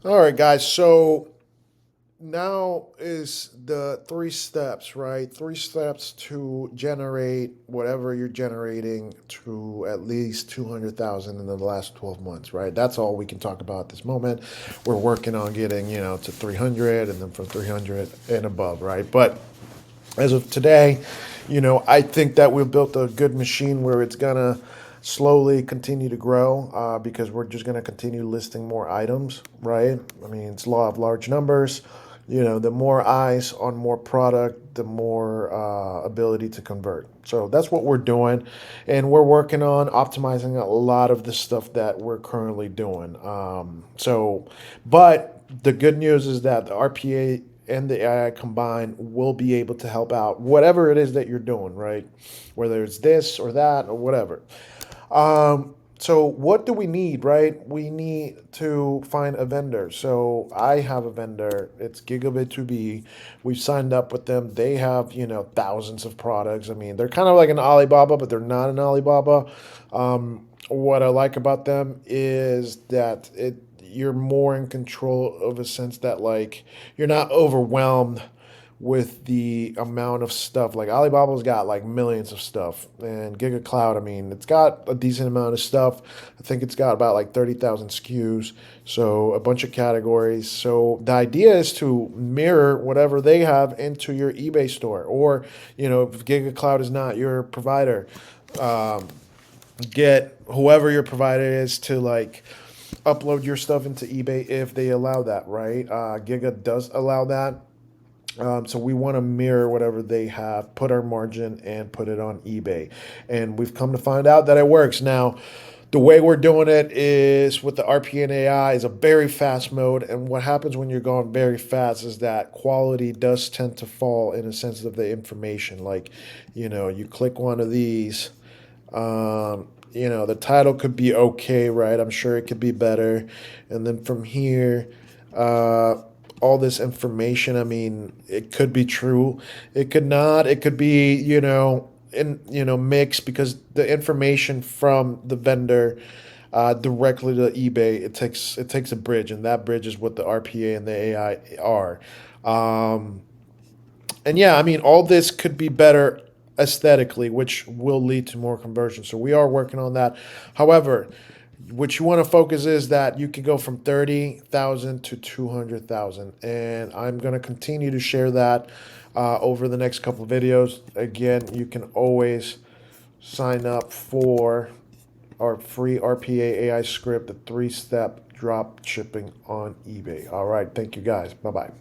All right, guys. So now is the three steps, right? Three steps to generate whatever you're generating to at least 200,000 in the last 12 months, right? That's all we can talk about at this moment. We're working on getting, to 300 and then from 300 and above, right? But as of today, I think that we've built a good machine where it's gonna slowly continue to grow because we're just gonna continue listing more items, right? I mean, it's law of large numbers. The more eyes on more product, the more ability to convert. So that's what we're doing, and we're working on optimizing a lot of the stuff that we're currently doing. But the good news is that the RPA and the AI combined will be able to help out whatever it is that you're doing, right? Whether it's this or that or whatever. So what do we need, right? We need to find a vendor. So I have a vendor. It's Gigabit 2B. We've signed up with them. They have, thousands of products. I mean, they're kind of like an Alibaba, but they're not an Alibaba. What I like about them is that you're more in control of a sense that like you're not overwhelmed with the amount of stuff. Like Alibaba's got like millions of stuff, and Giga Cloud, I mean, it's got a decent amount of stuff. I think it's got about like 30,000 SKUs, so a bunch of categories. So the idea is to mirror whatever they have into your eBay store, or if Giga Cloud is not your provider, get whoever your provider is to like upload your stuff into eBay if they allow that, right? Giga does allow that. So we want to mirror whatever they have, put our margin, and put it on eBay. And we've come to find out that it works. Now, the way we're doing it is with the RPA and AI is a very fast mode. And what happens when you're going very fast is that quality does tend to fall in a sense of the information. Like, you click one of these. The title could be okay, right? I'm sure it could be better. And then from here, uh, all this information, I mean, it could be true. It could not. It could be, mixed because the information from the vendor directly to eBay, it takes a bridge, and that bridge is what the RPA and the AI are. Um, and yeah, I mean, all this could be better aesthetically, which will lead to more conversion. So we are working on that. However, what you want to focus is that you can go from 30,000 to 200,000. And I'm going to continue to share that over the next couple of videos. Again, you can always sign up for our free RPA AI script, the 3-step drop shipping on eBay. All right. Thank you guys. Bye bye.